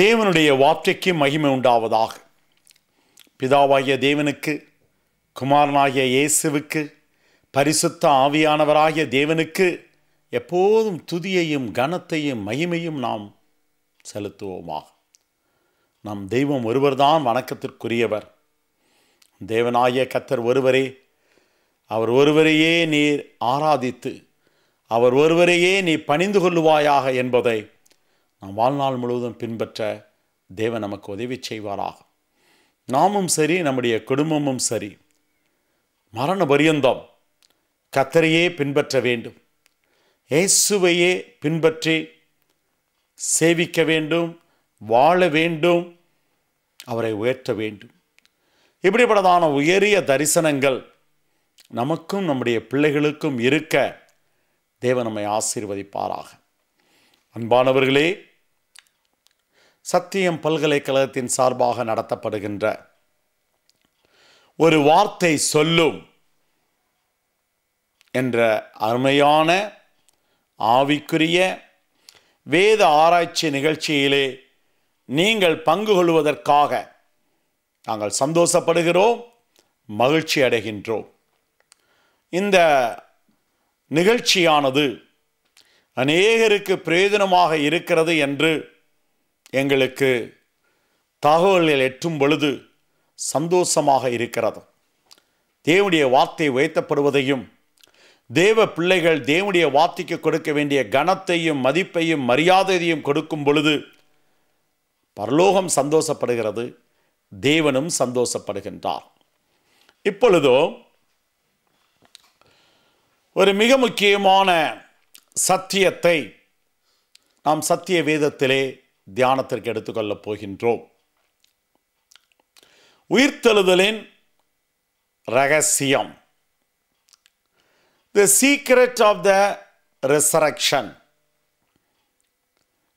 தேவனுடைய வார்த்தைக்கு மகிமை உண்டாவதாக. பிதாவாகிய தேவனுக்கு, குமாரனாகிய இயேசுவுக்கு, பரிசுத்த ஆவியானவராகிய தேவனுக்கு எப்போதும் துதியையும் கனத்தையும் மகிமையும் நாம் செலுத்துவோமாக. நம் தெய்வம் ஒருவர்தான் வணக்கத்திற்குரியவர். தேவனாகிய கர்த்தர் ஒருவரே. அவர் ஒருவரையே நீர் ஆராதித்து அவர் ஒருவரையே நீ பணிந்து கொள்ளுவாயாக என்பதை நாம் வாழ்நாள் முழுவதும் பின்பற்ற தேவன் நமக்கு உதவி செய்வாராக. நாமும் சரி, நம்முடைய குடும்பமும் சரி, மரண பரியந்தம் கர்த்தரையே பின்பற்ற வேண்டும். இயேசுவையே பின்பற்றி சேவிக்க வேண்டும், வாழ வேண்டும், அவரை உயர்த்த வேண்டும். இப்படிப்பட்டதான உயரிய தரிசனங்கள் நமக்கும் நம்முடைய பிள்ளைகளுக்கும் இருக்க தேவன் நம்மை ஆசீர்வதிப்பாராக. அன்பானவர்களே, சத்தியம் பல்கலைக்கழகத்தின் சார்பாக நடத்தப்படுகின்ற ஒரு வார்த்தை சொல்லும் என்ற அருமையான ஆவிக்குரிய வேத ஆராய்ச்சி நிகழ்ச்சியிலே நீங்கள் பங்கு கொள்வதற்காக நாங்கள் சந்தோஷப்படுகிறோம், மகிழ்ச்சி அடைகின்றோம். இந்த நிகழ்ச்சியானது அநேகருக்கு பிரயோஜனமாக இருக்கிறது என்று எங்களுக்கு தகவல்கள் எட்டும் பொழுது சந்தோஷமாக இருக்கிறது. தேவனுடைய வார்த்தை உயர்த்தப்படுவதையும், தேவ பிள்ளைகள் தேவனுடைய வார்த்தைக்கு கொடுக்க வேண்டிய கனத்தையும் மதிப்பையும் மரியாதையையும் கொடுக்கும் பொழுது பரலோகம் சந்தோஷப்படுகிறது, தேவனும் சந்தோஷப்படுகின்றார். இப்பொழுதோ ஒரு மிக முக்கியமான சத்தியத்தை நாம் சத்திய வேதத்திலே தியானத்திற்கு எடுத்துக்கொள்ளப் போகின்றோம். உயிர்த்தெழுதலின் ரகசியம், the secret of the resurrection.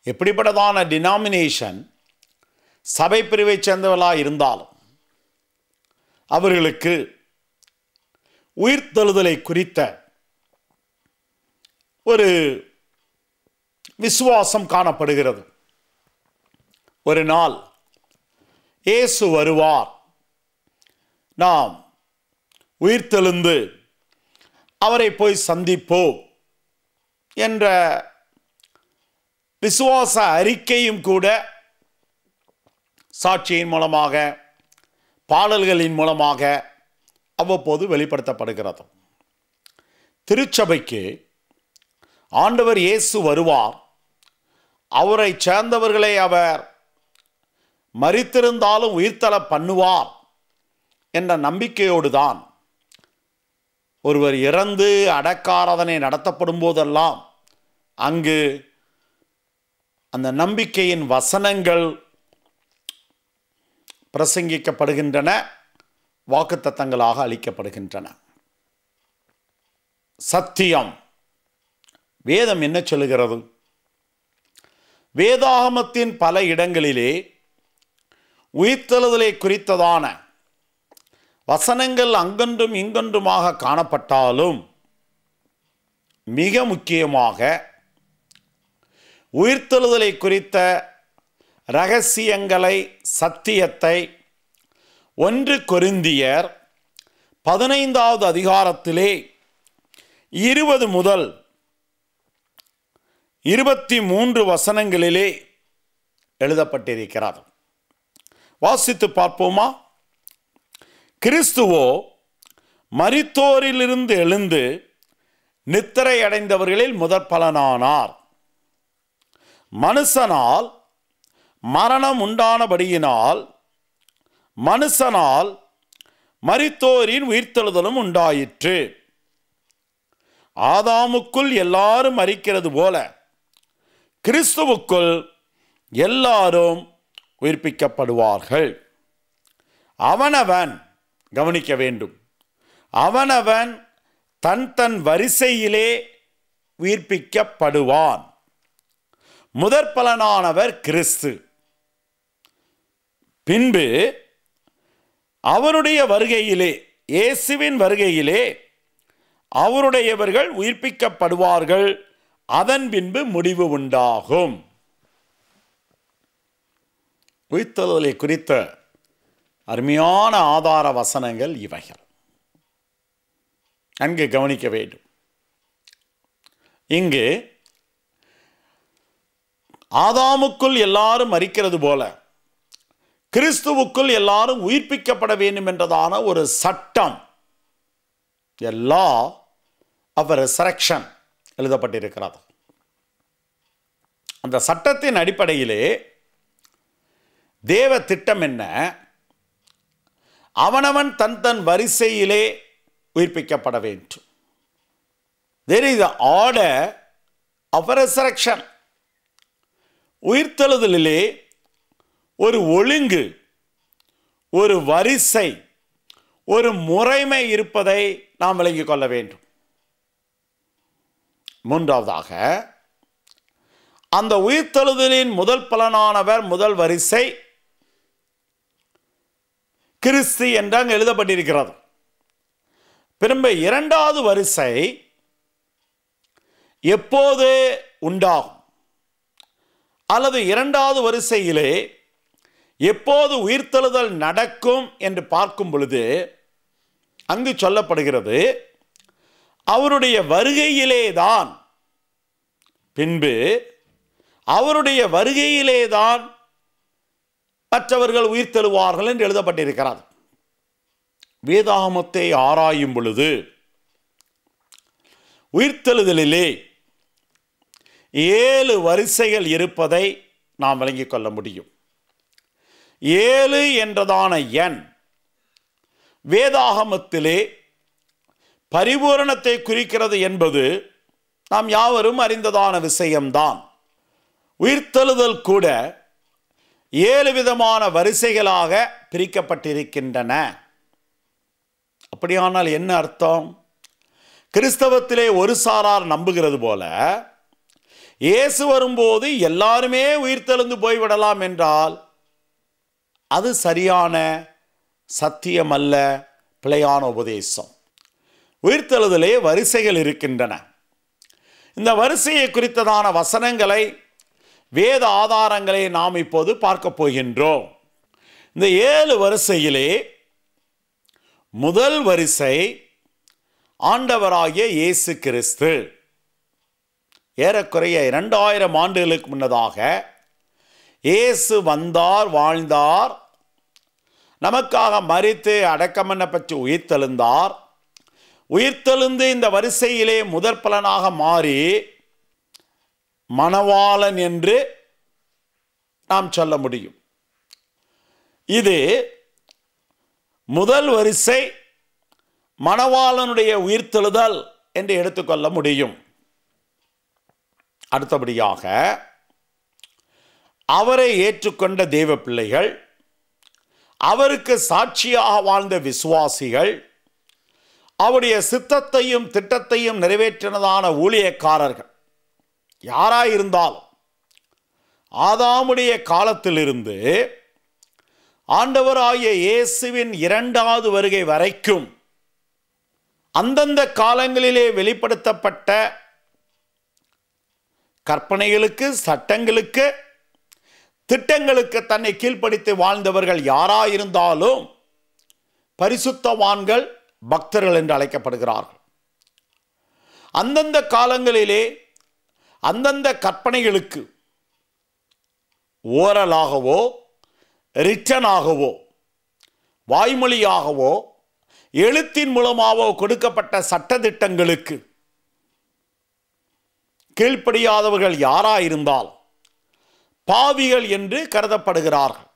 எப்படிப்பட்டதான டினாமினேஷன் சபை பிரிவை சேர்ந்தவர்களாக இருந்தாலும் அவர்களுக்கு உயிர்த்தெழுதலை குறித்த ஒரு விசுவாசம் காணப்படுகிறது. ஒரு நாள் இயேசு வருவார், நாம் உயிர்த்தெழுந்து அவரை போய் சந்திப்போம் என்ற விசுவாச அறிக்கையும் கூட சாட்சியின் மூலமாக, பாடல்களின் மூலமாக அவ்வப்போது வெளிப்படுத்தப்படுகிறது. திருச்சபைக்கு ஆண்டவர் இயேசு வருவார், அவரை சேர்ந்தவர்களை அவர் மரித்திருந்தாலும் உயிர்த்தெழ பண்ணுவார் என்ற நம்பிக்கையோடு தான் ஒருவர் இறந்து அடக்காராதனை நடத்தப்படும் போதெல்லாம் அங்கு அந்த நம்பிக்கையின் வசனங்கள் பிரசங்கிக்கப்படுகின்றன, வாக்குத்தத்தங்களாக அளிக்கப்படுகின்றன. சத்தியம், வேதம் என்ன சொல்லுகிறது? வேதாகமத்தின் பல இடங்களிலே உயிர்த்தெழுதலை குறித்ததான வசனங்கள் அங்கொன்றும் இங்கொன்றுமாக காணப்பட்டாலும் மிக முக்கியமாக உயிர்த்தெழுதலை குறித்த இரகசியங்களை, சத்தியத்தை 1 கொரிந்தியர் 15வது அதிகாரத்திலே 20 முதல் 23 வசனங்களிலே எழுதப்பட்டிருக்கிறது. வாசித்து பார்ப்போமா? கிறிஸ்துவோ மரித்தோரிலிருந்து எழுந்து நித்திரை அடைந்தவர்களில் முதற் பலனானார். மனுஷனால் மரணம் உண்டானபடியினால் மனுஷனால் மரித்தோரின் உயிர்த்தெழுதலும் உண்டாயிற்று. ஆதாமுக்குள் எல்லாரும் மரிக்கிறது போல கிறிஸ்துவுக்குள் எல்லாரும் உயிர்ப்பிக்கப்படுவார்கள். அவனவன், கவனிக்க வேண்டும், அவனவன் தன் தன் வரிசையிலே உயிர்ப்பிக்கப்படுவான். முதற் பலனானவர் கிறிஸ்து. பின்பு அவருடைய வருகையிலே, இயேசுவின் வருகையிலே அவருடையவர்கள் உயிர்ப்பிக்கப்படுவார்கள். அதன் பின்பு முடிவு உண்டாகும். உயிர்த்தெழுதலை குறித்த அருமையான ஆதார வசனங்கள் இவைகள். நன்கு கவனிக்க வேண்டும். இங்கு ஆதாமுக்குள் எல்லாரும் மரிக்கிறது போல கிறிஸ்துவுக்குள் எல்லாரும் உயிர்ப்பிக்கப்பட வேண்டும் என்றதான ஒரு சட்டம், லா ஆஃப் ரெசரக்ஷன் எழுதப்பட்டிருக்கிறது. அந்த சட்டத்தின் அடிப்படையிலே தேவ திட்டம் என்ன? அவனவன் தன் தன் வரிசையிலே உயிர்ப்பிக்கப்பட வேண்டும். There is an order of resurrection. உயிர்த்தெழுதலிலே ஒரு ஒழுங்கு, ஒரு வரிசை, ஒரு முறைமை இருப்பதை நாம் விளங்கிக் கொள்ள வேண்டும். மூன்றாவதாக, அந்த உயிர்த்தெழுதலின் முதல் பலனானவர், முதல் வரிசை கிறிஸ்து என்று அங்கு எழுதப்பட்டிருக்கிறது. பிறகு இரண்டாவது வரிசை எப்போது உண்டாகும் அல்லது இரண்டாவது வரிசையிலே எப்போது உயிர்த்தெழுதல் நடக்கும் என்று பார்க்கும் பொழுது அங்கு சொல்லப்படுகிறது, அவருடைய வருகையிலேதான், பின்பு அவருடைய வருகையிலேதான் மற்றவர்கள் உயிர்த்தெழுவார்கள் என்று எழுதப்பட்டிருக்கிறது. வேதாகமத்தை ஆராயும் பொழுது உயிர்த்தெழுதலிலே 7 வரிசைகள் இருப்பதை நாம் விளங்கிக் கொள்ள முடியும். 7 என்றதான எண் வேதாகமத்திலே பரிபூரணத்தை குறிக்கிறது என்பது நாம் யாவரும் அறிந்ததான விஷயம்தான். உயிர்த்தெழுதல் கூட 7 விதமான வரிசைகளாக பிரிக்கப்பட்டிருக்கின்றன. அப்படியானால் என்ன அர்த்தம்? கிறிஸ்தவத்திலே ஒரு சாரார் நம்புகிறது போல இயேசு வரும்போது எல்லாருமே உயிர்த்தெழுந்து போய்விடலாம் என்றால் அது சரியான சத்தியம் அல்ல, பிழையான உபதேசம். உயிர்த்தெழுதலே வரிசைகள் இருக்கின்றன. இந்த வரிசையை குறித்ததான வசனங்களை, வேத ஆதாரங்களை நாம் இப்போது பார்க்க போகின்றோம். இந்த 7 வரிசையிலே முதல் வரிசை ஆண்டவராகிய இயேசு கிறிஸ்து. ஏறக்குறைய 2000 ஆண்டுகளுக்கு முன்னதாக இயேசு வந்தார், வாழ்ந்தார், நமக்காக மரித்து அடக்கம் பண்ணப்பட்டு உயிர்த்தெழுந்தார். உயிர்த்தெழுந்து இந்த வரிசையிலே முதற் பலனாக மாறி மணவாளன் என்று நாம் சொல்ல முடியும். இது முதல் வரிசை மணவாளனுடைய உயிர்த்தெழுதல் என்று எடுத்துக்கொள்ள முடியும். அடுத்தபடியாக அவரை ஏற்றுக்கொண்ட தேவ பிள்ளைகள், அவருக்கு சாட்சியாக வாழ்ந்த விசுவாசிகள், அவருடைய சித்தத்தையும் திட்டத்தையும் நிறைவேற்றினதான ஊழியக்காரர்கள் யாராயிருந்தாலும் ஆதாமுடைய காலத்திலிருந்து ஆண்டவராகிய இயேசுவின் 2வது வருகை வரைக்கும் அந்தந்த காலங்களிலே வெளிப்படுத்தப்பட்ட கற்பனைகளுக்கு, சட்டங்களுக்கு, திட்டங்களுக்கு தன்னை கீழ்ப்படுத்தி வாழ்ந்தவர்கள் யாராயிருந்தாலும் பரிசுத்தவான்கள், பக்தர்கள் என்று அழைக்கப்படுகிறார்கள். அந்தந்த காலங்களிலே அந்தந்த கற்பனைகளுக்கு ஓரலாகவோ, ரிட்டனாகவோ, வாய்மொழியாகவோ, எழுத்தின் மூலமாகவோ கொடுக்கப்பட்ட சட்டதிட்டங்களுக்கு கீழ்ப்படியாதவர்கள் யாராயிருந்தால் பாவிகள் என்று கருதப்படுகிறார்கள்.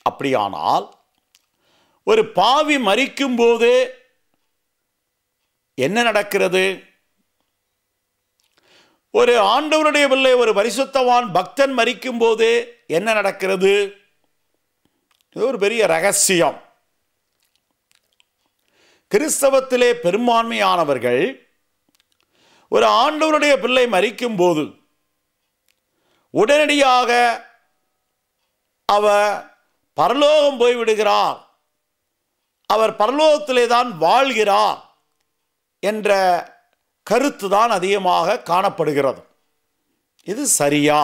அப்படியானால் ஒரு பாவி மரிக்கும் போது என்ன நடக்கிறது? ஒரு ஆண்டவருடைய பிள்ளை, ஒரு பரிசுத்தவான் பக்தன் மரிக்கும் போது என்ன நடக்கிறது? இது ஒரு பெரிய ரகசியம். கிறிஸ்தவத்திலே பெரும்பான்மையானவர்கள் ஒரு ஆண்டவருடைய பிள்ளை மரிக்கும் போது உடனடியாக அவர் பரலோகம் போய்விடுகிறார், அவர் பரலோகத்திலே தான் வாழ்கிறார் என்ற கருத்து தான் அதிகமாக காணப்படுகிறது. இது சரியா?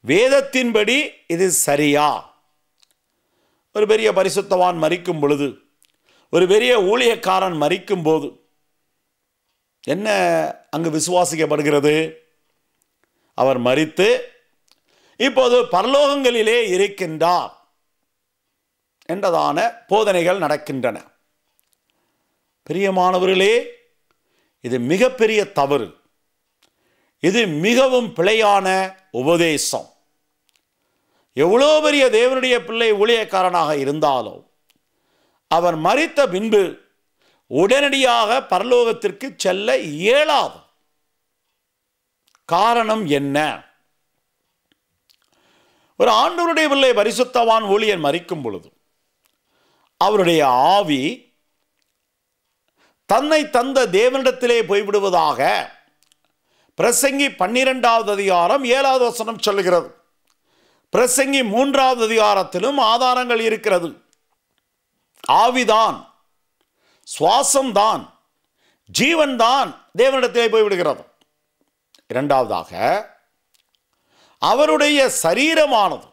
வேதத்தின்படி இது சரியா? ஒரு பெரிய பரிசுத்தவான் மரிக்கும் பொழுது, ஒரு பெரிய ஊழியக்காரன் மரிக்கும் போது என்ன அங்கு விசுவாசிக்கப்படுகிறது? அவர் மரித்து இப்போது பரலோகங்களிலே இருக்கின்றார் என்றதான போதனைகள் நடக்கின்றன. பிரியமானவர்களே, இது மிகப்பெரிய தவறு. இது மிகவும் பிழையான உபதேசம். எவ்வளோ பெரிய தேவனுடைய பிள்ளை ஊழியக்காரனாக இருந்தாலும் அவர் மரித்த பின்பு உடனடியாக பரலோகத்திற்கு செல்ல இயலாது. காரணம் என்ன? ஒரு ஆண்டவருடைய பிள்ளை பரிசுத்தவான் ஊழியன் மரிக்கும் பொழுது அவருடைய ஆவி தன்னை தந்த தேவனிடத்திலே போய்விடுவதாக பிரசங்கி 12வது அதிகாரம் 7வது வசனம் சொல்லுகிறது. பிரசங்கி 3வது அதிகாரத்திலும் ஆதாரங்கள் இருக்கிறது. ஆவிதான், சுவாசம்தான், ஜீவன்தான் தேவனிடத்திலே போய்விடுகிறது. இரண்டாவதாக, அவருடைய சரீரமானது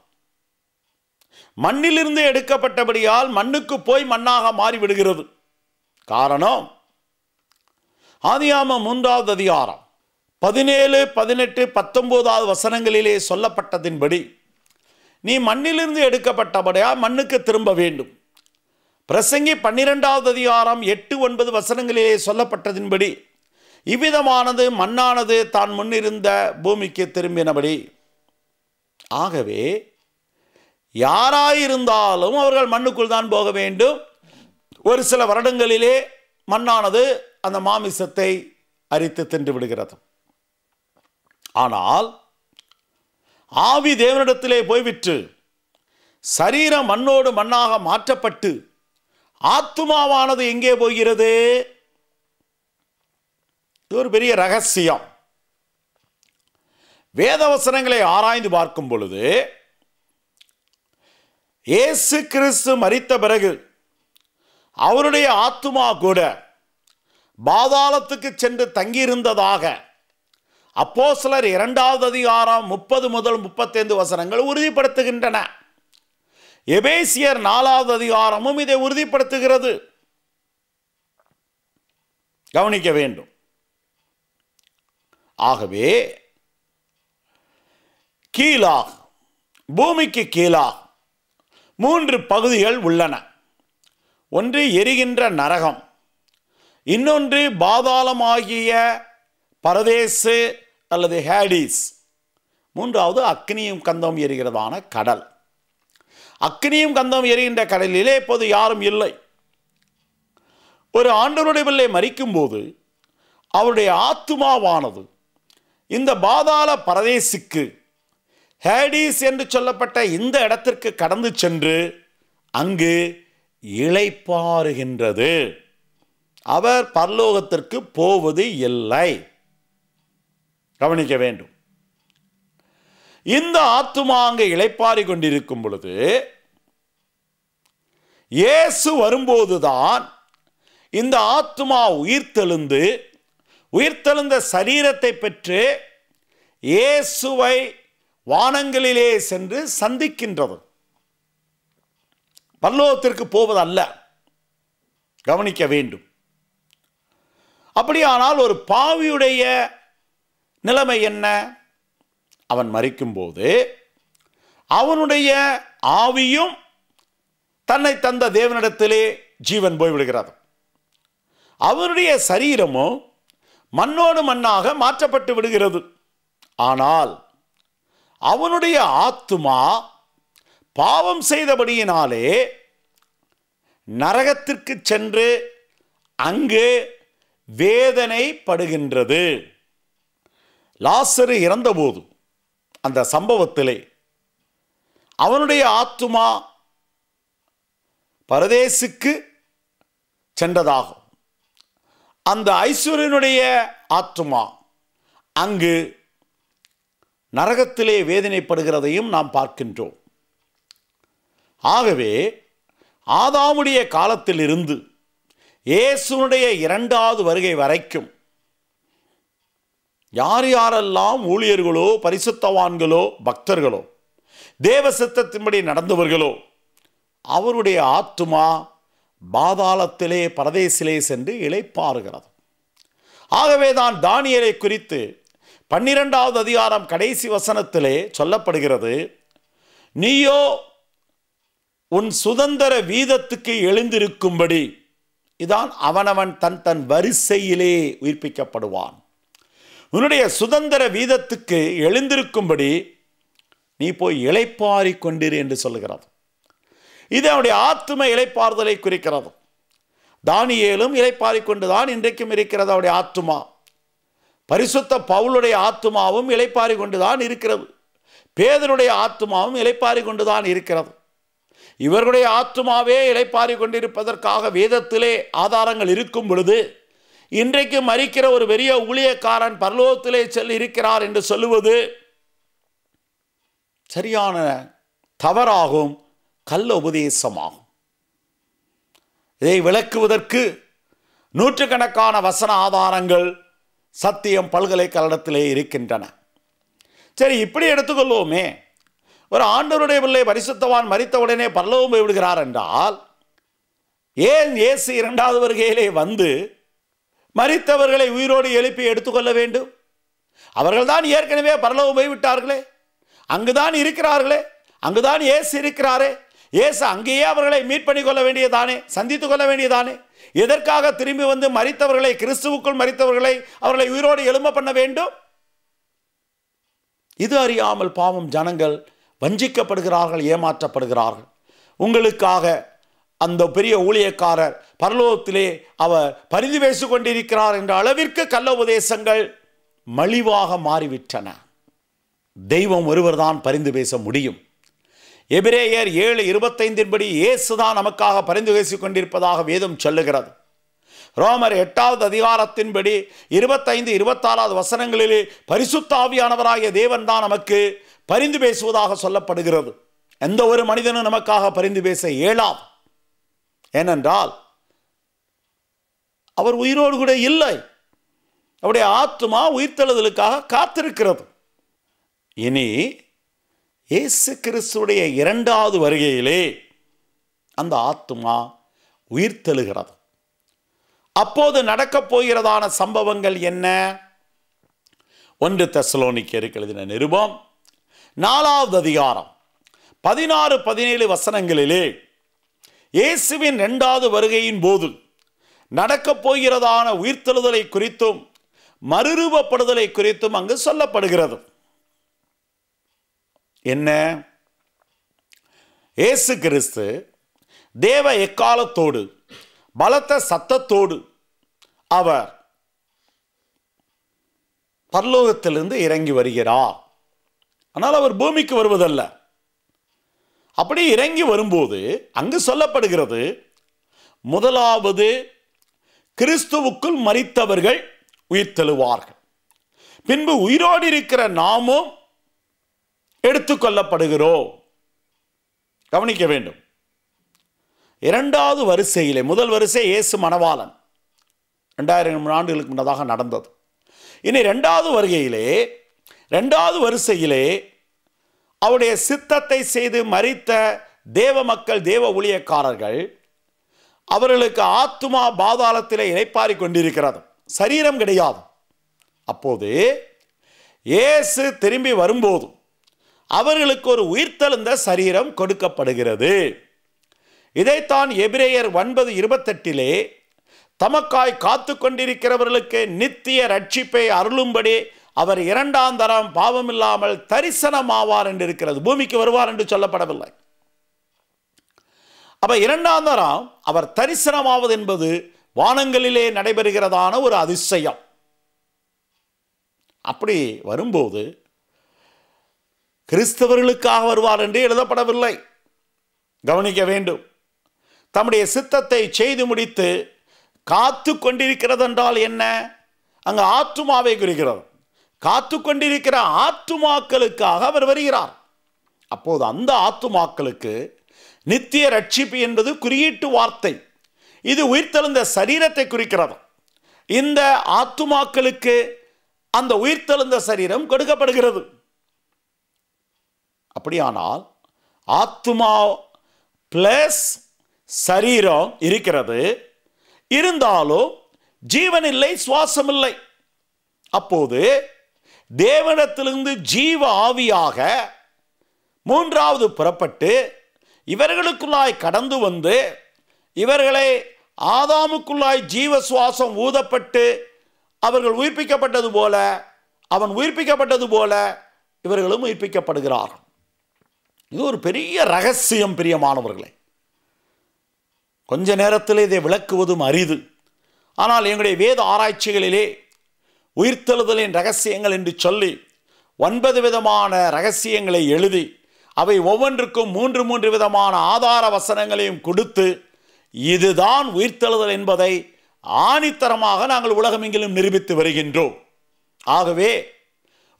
மண்ணிலிருந்து எடுக்கப்பட்டபடியால் மண்ணுக்கு போய் மண்ணாக மாறிவிடுகிறது. காரணம், ஆதியாகமம் 3வது அதிகாரம் 17, 18, 19வது வசனங்களிலே சொல்லப்பட்டதின்படி நீ மண்ணிலிருந்து எடுக்கப்பட்டபடியால் மண்ணுக்கு திரும்ப வேண்டும். பிரசங்கி 12வது அதிகாரம் 8, 9 வசனங்களிலே சொல்லப்பட்டதின்படி இவ்விதமானது மண்ணானது தான் முன்னிருந்த பூமிக்கு திரும்பினபடி. ஆகவே யாராயிருந்தாலும் அவர்கள் மண்ணுக்குள் தான் போக வேண்டும். ஒரு சில வருடங்களிலே மண்ணானது அந்த மாமிசத்தை அரித்து தின்று விடுகிறது. ஆனால் ஆவி தேவனிடத்திலே போய்விட்டு சரீரம் மண்ணோடு மண்ணாக மாற்றப்பட்டு ஆத்துமாவானது எங்கே போகிறது? இது ஒரு பெரிய ரகசியம். வேதவசனங்களை ஆராய்ந்து பார்க்கும் பொழுது இயேசு கிறிஸ்து மரித்த பிறகு அவருடைய ஆத்துமா கூட பாதாளத்துக்கு சென்று தங்கியிருந்ததாக அப்போஸ்தலர் 2வது அதிகாரம் 30 முதல் 35 வசனங்கள் உறுதிப்படுத்துகின்றன. எபேசியர் 4வது அதிகாரமும் இதை உறுதிப்படுத்துகிறது. கவனிக்க வேண்டும். ஆகவே கீழாக, பூமிக்கு கீழாக 3 பகுதிகள் உள்ளன. ஒன்று எரிகின்ற நரகம், இன்னொன்று பாதாளமாகிய பரதேசு அல்லது ஹேடிஸ், மூன்றாவது அக்னியும் கந்தம் எரிகிறதான கடல். அக்னியும் கந்தம் எரிகின்ற கடலிலே இப்போது யாரும் இல்லை. ஒரு ஆண்டவருடைய பிள்ளை மரிக்கும் போது அவருடைய ஆத்துமாவானது இந்த பாதாள பரதேசுக்கு, ஹேடிஸ் என்று சொல்லப்பட்ட இந்த இடத்திற்கு கடந்து சென்று அங்கு இளைப்பாறுகின்றது. அவர் பரலோகத்திற்கு போவது இல்லை. கவனிக்க வேண்டும். இந்த ஆத்துமா அங்கு இளைப்பாறி கொண்டிருக்கும் பொழுது இயேசு வரும்போதுதான் இந்த ஆத்துமா உயிர்த்தெழுந்த சரீரத்தை பெற்று இயேசுவை வானங்களிலே சென்று சந்திக்கின்றது. பரலோகத்திற்கு போவதல்ல. கவனிக்க வேண்டும். அப்படியானால் ஒரு பாவியுடைய நிலைமை என்ன? அவன் மரிக்கும்போது அவனுடைய ஆவியும் தன்னை தந்த தேவனிடத்திலே ஜீவன் போய்விடுகிறது. அவனுடைய சரீரமும் மண்ணோடு மண்ணாக மாற்றப்பட்டு விடுகிறது. ஆனால் அவனுடைய ஆத்துமா பாவம் செய்தபடியினாலே நரகத்திற்கு சென்று அங்கு வேதனைப்படுகின்றது. லாசரு இறந்தபோது அந்த சம்பவத்திலே அவனுடைய ஆத்துமா பரதேசுக்கு சென்றதாகும். அந்த ஐஸ்வர்யனுடைய ஆத்துமா அங்கு நரகத்திலே வேதனைப்படுகிறதையும் நாம் பார்க்கின்றோம். ஆகவே ஆதாமுடைய காலத்தில் இருந்து இயேசுனுடைய 2வது வருகை வரைக்கும் யார் யாரெல்லாம் ஊழியர்களோ பரிசுத்தவான்களோ பக்தர்களோ தேவ சித்தத்தின்படி நடந்தவர்களோ அவருடைய ஆத்துமா பாதாளத்திலே பரதேசிலே சென்று இளைப்பாறுகிறது. ஆகவே தான் தானியேலை குறித்து 12வது அதிகாரம் கடைசி வசனத்திலே சொல்லப்படுகிறது, நீயோ உன் சுதந்திர வீதத்துக்கு எழுந்திருக்கும்படி, இதான் அவனவன் தன் தன் வரிசையிலே உயிர்ப்பிக்கப்படுவான். உன்னுடைய சுதந்திர வீதத்துக்கு எழுந்திருக்கும்படி நீ போய் இளைப்பாரி கொண்டிரு என்று சொல்லுகிறது. இது அவனுடைய ஆத்தும இளைப்பாறுதலை குறிக்கிறது. தானியேலும் இளைப்பாரி கொண்டுதான் இன்றைக்கும் இருக்கிறது அவருடைய ஆத்துமா. பரிசுத்த பவுலுடைய ஆத்துமாவும் இளைப்பாரி கொண்டுதான் இருக்கிறது. பேதருடைய ஆத்துமாவும் இளைப்பாரி கொண்டுதான் இருக்கிறது. இவர்களுடைய ஆத்துமாவே இளைப்பாரி கொண்டிருப்பதற்காக வேதத்திலே ஆதாரங்கள் இருக்கும் பொழுது, இன்றைக்கு மரிக்கிற ஒரு பெரிய ஊழியக்காரன் பரலோகத்திலே செல்ல இருக்கிறார் என்று சொல்லுவது சரியான தவறாகும், கள்ள உபதேசமாகும். இதை விளக்குவதற்கு நூற்றுக்கணக்கான வசன ஆதாரங்கள் சத்தியம் பல்கலைக்கழகத்திலே இருக்கின்றன. சரி, இப்படி எடுத்துக்கொள்வோமே, ஒரு ஆண்டவருடைய பிள்ளை பரிசுத்தவான் மரித்தவுடனே பரலோகம் போய் விடுகிறார் என்றால், ஏன் இயேசு 2வது வருகையிலே வந்து மரித்தவர்களை உயிரோடு எழுப்பி எடுத்துக்கொள்ள வேண்டும்? அவர்கள்தான் ஏற்கனவே பரலோகம் போய்விட்டார்களே, அங்குதான் இருக்கிறார்களே, அங்குதான் இயேசு இருக்கிறாரே. இயேசு அங்கேயே அவர்களை மீட் பண்ணி கொள்ள வேண்டியதானே, சந்தித்துக் கொள்ள வேண்டியதானே. எதற்காக திரும்பி வந்து மரித்தவர்களை, கிறிஸ்துவுக்குள் மரித்தவர்களை அவர்களை உயிரோடு எழும்ப பண்ண வேண்டும்? இது அறியாமல் பாவம் ஜனங்கள் வஞ்சிக்கப்படுகிறார்கள், ஏமாற்றப்படுகிறார்கள். உங்களுக்காக அந்த பெரிய ஊழியக்காரர் பரலோகத்திலே அவர் பரிந்து பேசிக் கொண்டிருக்கிறார் என்ற அளவிற்கு கள்ள உபதேசங்கள் மலிவாக மாறிவிட்டன. தெய்வம் ஒருவர் தான் பரிந்து பேச முடியும். எபிரேயர் 7:25 படி இயேசுதான் நமக்காக பரிந்து பேசிக் கொண்டிருப்பதாக வேதம் சொல்லுகிறது. ரோமர் 8வது அதிகாரத்தின்படி 25-26 வசனங்களிலே பரிசுத்த ஆவியானவராகிய தேவன் தான் நமக்கு பரிந்து பேசுவதாக சொல்லப்படுகிறது. எந்த ஒரு மனிதனும் நமக்காக பரிந்து பேச இயலாது. ஏனென்றால் அவர் உயிரோடு கூட இல்லை. அவருடைய ஆத்துமா உயிர்த்தெழுதலுக்காக காத்திருக்கிறது. இனி இயேசு கிறிஸ்துடைய 2வது வருகையிலே அந்த ஆத்துமா உயிர்த்தெழுகிறது. அப்போது நடக்கப் போகிறதான சம்பவங்கள் என்ன? 1 தெசலோனிக்கேயருக்கு எழுதின நிருபம் 4வது அதிகாரம் 16-17 வசனங்களிலே இயேசுவின் 2வது வருகையின் போது நடக்கப் போகிறதான உயிர்த்தெழுதலை குறித்தும் மறுரூபப்படுதலை குறித்தும் அங்கு சொல்லப்படுகிறது. என்ன? இயேசு கிறிஸ்து தேவ எக்காலத்தோடு பலத்த சத்தத்தோடு அவர் பரலோகத்திலிருந்து இறங்கி வருகிறார். ஆனால் அவர் பூமிக்கு வருவதல்ல. அப்படி இறங்கி வரும்போது அங்கு சொல்லப்படுகிறது, முதலாவது கிறிஸ்துவுக்குள் மரித்தவர்கள் உயிர்த்தெழுவார்கள், பின்பு உயிரோடு இருக்கிற நாமும் எடுத்துக்கொள்ளப்படுகிறோம். கவனிக்க வேண்டும். 2வது வரிசையிலே, முதல் வரிசை இயேசு மணவாளன் 2000 ஆண்டுகளுக்கு முன்னதாக நடந்தது. இனி 2வது வருகையிலே, 2வது வரிசையிலே அவருடைய சித்தத்தை செய்து மரித்த தேவ மக்கள், தேவ ஊழியக்காரர்கள், அவர்களுக்கு ஆத்துமா பாதாளத்திலே இளைப்பாரி கொண்டிருக்கிறது, சரீரம் கிடையாது. அப்போது இயேசு திரும்பி வரும்போது அவர்களுக்கு ஒரு உயிர்த்தெழுந்த சரீரம் கொடுக்கப்படுகிறது. இதைத்தான் எபிரேயர் 9:28 தமக்காய் காத்து கொண்டிருக்கிறவர்களுக்கு நித்திய ரட்சிப்பை அருளும்படி அவர் 2ஆம் தரம் பாவமில்லாமல் தரிசனமாவார் என்று இருக்கிறது. பூமிக்கு வருவார் என்று சொல்லப்படவில்லை. அப்ப 2ஆம் தரம் அவர் தரிசனமாவது என்பது வானங்களிலே நடைபெறுகிறதான ஒரு அதிசயம். அப்படி வரும்போது கிறிஸ்தவர்களுக்காக வருவார் என்று எழுதப்படவில்லை. கவனிக்க வேண்டும். தம்முடைய சித்தத்தை செய்து முடித்து காத்து கொண்டிருக்கிறது என்றால் என்ன? அங்கு ஆத்துமாவை குறிக்கிறது. காத்து கொண்டிருக்கிற ஆத்துமாக்களுக்காக அவர் வருகிறார். அப்போது அந்த ஆத்துமாக்களுக்கு நித்திய ரட்சிப்பு என்பது குறியீட்டு வார்த்தை. இது உயிர்த்தெழுந்த சரீரத்தை குறிக்கிறது. இந்த ஆத்துமாக்களுக்கு அந்த உயிர்த்தெழுந்த சரீரம் கொடுக்கப்படுகிறது. அப்படியானால் ஆத்துமா பிளஸ் சரீரம் இருக்கிறது, இருந்தாலும் ஜீவன் இல்லை, சுவாசம் இல்லை. அப்போது தேவனிடத்திலிருந்து ஜீவ ஆவியாக மூன்றாவது புறப்பட்டு இவர்களுக்குள்ளாய் கடந்து வந்து இவர்களை ஆதாமுக்குள்ளாய் ஜீவ சுவாசம் ஊதப்பட்டு அவர்கள் உயிர்ப்பிக்கப்பட்டது போல, அவன் உயிர்ப்பிக்கப்பட்டது போல இவர்களும் உயிர்ப்பிக்கப்படுகிறார்கள். இது ஒரு பெரிய ரகசியம் பிரியமானவர்களே. கொஞ்ச நேரத்தில் இதை விளக்குவதும் அரிது. ஆனால் எங்களுடைய வேத ஆராய்ச்சிகளிலே உயிர்த்தெழுதலின் ரகசியங்கள் என்று சொல்லி 9 விதமான ரகசியங்களை எழுதி அவை ஒவ்வொன்றுக்கும் 3 விதமான ஆதார வசனங்களையும் கொடுத்து இதுதான் உயிர்த்தெழுதல் என்பதை ஆணித்தரமாக நாங்கள் உலகமெங்கிலும் நிரூபித்து வருகின்றோம். ஆகவே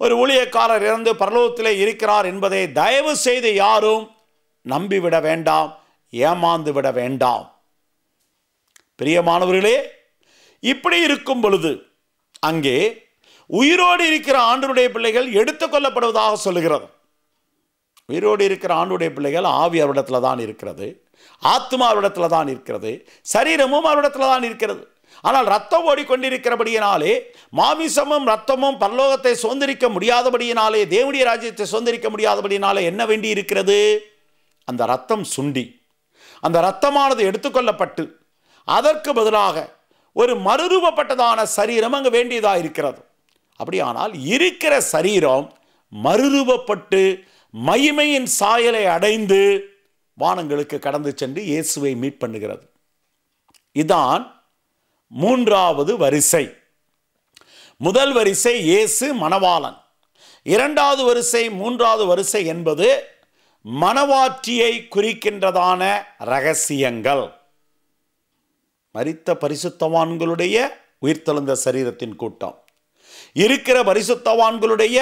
ஒரு ஊழியக்காரர் இறந்து பரலோகத்திலே இருக்கிறார் என்பதை தயவு செய்து யாரும் நம்பிவிட வேண்டாம், ஏமாந்து விட வேண்டாம். பிரியமானவர்களே, இப்படி இருக்கும் பொழுது அங்கே உயிரோடு இருக்கிற ஆண்டவருடைய பிள்ளைகள் எடுத்துக்கொள்ளப்படுவதாக சொல்லுகிறது. உயிரோடு இருக்கிற ஆண்டவருடைய பிள்ளைகள் ஆவி அவரிடத்தில் தான் இருக்கிறது, ஆத்மா அவரிடத்தில் தான் இருக்கிறது, சரீரமும் அவரிடத்தில் தான் இருக்கிறது. ஆனால் ரத்தம் ஓடிக்கொண்டிருக்கிறபடியினாலே, மாமிசமும் ரத்தமும் பரலோகத்தை சுதந்திரிக்க முடியாதபடியினாலே, தேவனுடைய ராஜ்யத்தை சுதந்திரிக்க முடியாதபடியினாலே என்ன வேண்டி இருக்கிறது? அந்த ரத்தம் சுண்டி அந்த ரத்தமானது எடுத்துக்கொள்ளப்பட்டு அதற்கு பதிலாக ஒரு மறுரூபப்பட்டதான சரீரம் அங்கு வேண்டியதாக இருக்கிறது. அப்படியானால் இருக்கிற சரீரம் மறுரூபப்பட்டு மகிமையின் சாயலை அடைந்து வானங்களுக்கு கடந்து சென்று இயேசுவை மீட் பண்ணுகிறது. இதான் மூன்றாவது வரிசை. முதல் வரிசை இயேசு மணவாளன், இரண்டாவது வரிசை, மூன்றாவது வரிசை என்பது மணவாட்டியை குறிக்கின்றதான ரகசியங்கள். மரித்த பரிசுத்தவான்களுடைய உயிர்த்தெழுந்த சரீரத்தின் கூட்டம், இருக்கிற பரிசுத்தவான்களுடைய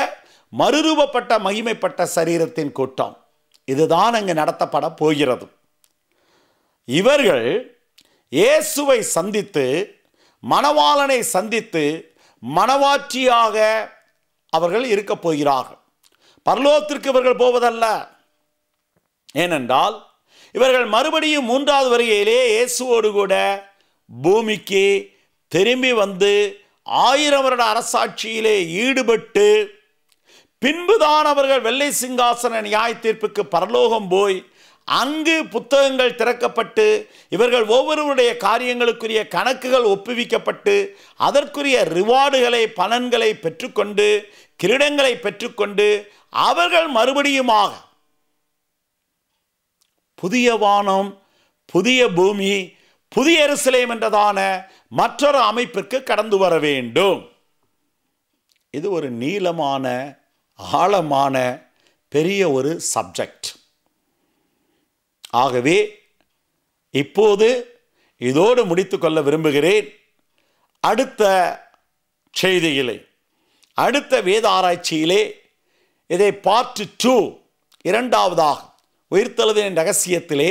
மறுரூபப்பட்ட மகிமைப்பட்ட சரீரத்தின் கூட்டம், இதுதான் அங்கு நடத்தப்பட போகிறது. இவர்கள் இயேசுவை சந்தித்து, மணவாளனை சந்தித்து மணவாட்டியாக அவர்கள் இருக்க போகிறார்கள். பரலோகத்திற்கு இவர்கள் போவதல்ல. ஏனென்றால் இவர்கள் மறுபடியும் மூன்றாவது வருகையிலே இயேசுவோடு கூட பூமிக்கு திரும்பி வந்து 1000 வருட அரசாட்சியிலே ஈடுபட்டு பின்புதான் அவர்கள் வெள்ளை சிங்காசன நியாய தீர்ப்புக்கு பரலோகம் போய் அங்கு புத்தகங்கள் திறக்கப்பட்டு இவர்கள் ஒவ்வொருவருடைய காரியங்களுக்குரிய கணக்குகள் ஒப்புவிக்கப்பட்டு அதற்குரிய ரிவார்டுகளை, பலன்களை பெற்றுக்கொண்டு, கிரீடங்களை பெற்றுக்கொண்டு அவர்கள் மறுபடியுமாக புதிய வானம், புதிய பூமி, புதிய எருசலேம் என்றதான மற்றொரு அமைப்பிற்கு கடந்து வர வேண்டும். இது ஒரு நீளமான, ஆழமான பெரிய ஒரு சப்ஜெக்ட். ஆகவே இப்போது இதோடு முடித்துக்கொள்ள விரும்புகிறேன். அடுத்த செய்தியிலே, அடுத்த வேத ஆராய்ச்சியிலே இதை பார்ட் 2 இரண்டாவதாக, உயிர்த்தெழுதலின் ரகசியத்திலே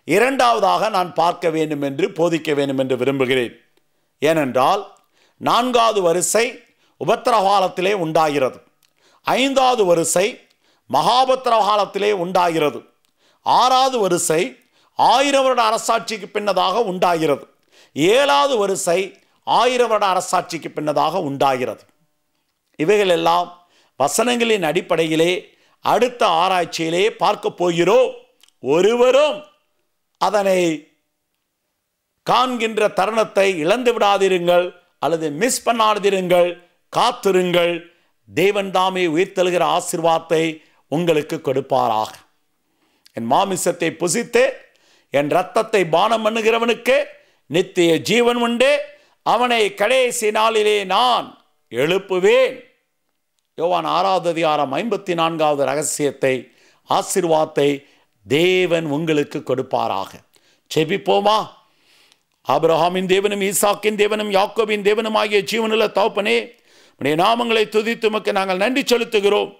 இரண்டாவதாக நான் பார்க்க வேண்டும் என்று, போதிக்க வேண்டும் என்று விரும்புகிறேன். ஏனென்றால் 4வது வரிசை உபத்திரகாலத்திலே உண்டாகிறது, 5வது வரிசை மகாபத்திரகாலத்திலே உண்டாகிறது, 6வது வரிசை 1000 வருட அரசாட்சிக்கு பின்னதாக உண்டாகிறது, 7வது வரிசை 1000 வருட அரசாட்சிக்கு பின்னதாக உண்டாகிறது. இவைகள் எல்லாம் வசனங்களின் அடிப்படையிலே அடுத்த ஆராய்ச்சியிலே பார்க்க போகிறோம். ஒருவரும் அதனை காண்கின்ற தருணத்தை இழந்து விடாதிருங்கள், அல்லது மிஸ் பண்ணாதிருங்கள். காத்திருங்கள். தேவன் தாமே உயிர்த்தெழுகிற ஆசீர்வாதத்தை உங்களுக்கு கொடுப்பாராக. என் மாமிசத்தை புசித்து என் இரத்தத்தை பானம் பண்ணுகிறவனுக்கு நித்திய ஜீவன் உண்டு, அவனை கடைசி நாளிலே நான் எழுப்புவேன். யோவான் 6வது அதிகாரம் 54வது ரகசியத்தை, ஆசீர்வாதத்தை தேவன் உங்களுக்கு கொடுப்பாராக. செபிப்போமா? ஆபிரகாமின் தேவனும், ஈசாக்கின் தேவனும், யாக்கோபின் தேவனும் ஆகிய ஜீவனுள்ள தகப்பனே, உம்முடைய நாமங்களை துதித்து உமக்கு நாங்கள் நன்றி செலுத்துகிறோம்.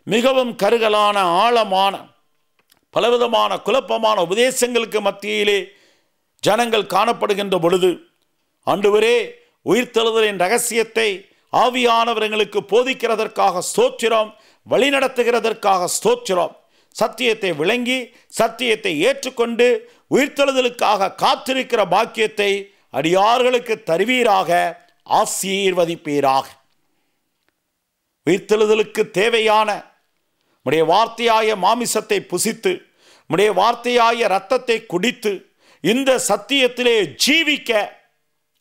மிகவும் கருகலான, ஆழமான, பலவிதமான குழப்பமான உபதேசங்களுக்கு மத்தியிலே ஜனங்கள் காணப்படுகின்ற பொழுது, ஆண்டவரே, உயிர்த்தெழுதலின் ரகசியத்தை ஆவியானவர் எங்களுக்கு போதிக்கிறதற்காக ஸ்தோத்திரம், வழிநடத்துகிறதற்காக ஸ்தோத்திரம். சத்தியத்தை விளங்கி சத்தியத்தை ஏற்றுக்கொண்டு உயிர்த்தெழுதலுக்காக காத்திருக்கிற பாக்கியத்தை அடியார்களுக்கு தருவீராக, ஆசீர்வதிப்பீராக. உயிர்த்தெழுதலுக்கு தேவையான உம்முடைய வார்த்தையாய மாமிசத்தை புசித்து உம்முடைய வார்த்தையாய இரத்தத்தை குடித்து இந்த சத்தியத்திலே ஜீவிக்க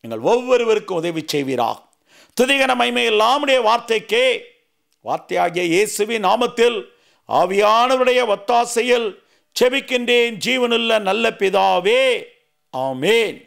எங்கள் ஒவ்வொருவருக்கும் உதவி செய்வீராக. துதிகன மகிமை எல்லாம் உடைய வார்த்தைக்கே, வார்த்தையாகிய இயேசுவின் நாமத்தில் ஆவியானவருடைய ஒத்தாசையில் செபிக்கின்றேன் ஜீவனுள்ள நல்ல பிதாவே, ஆமேன்.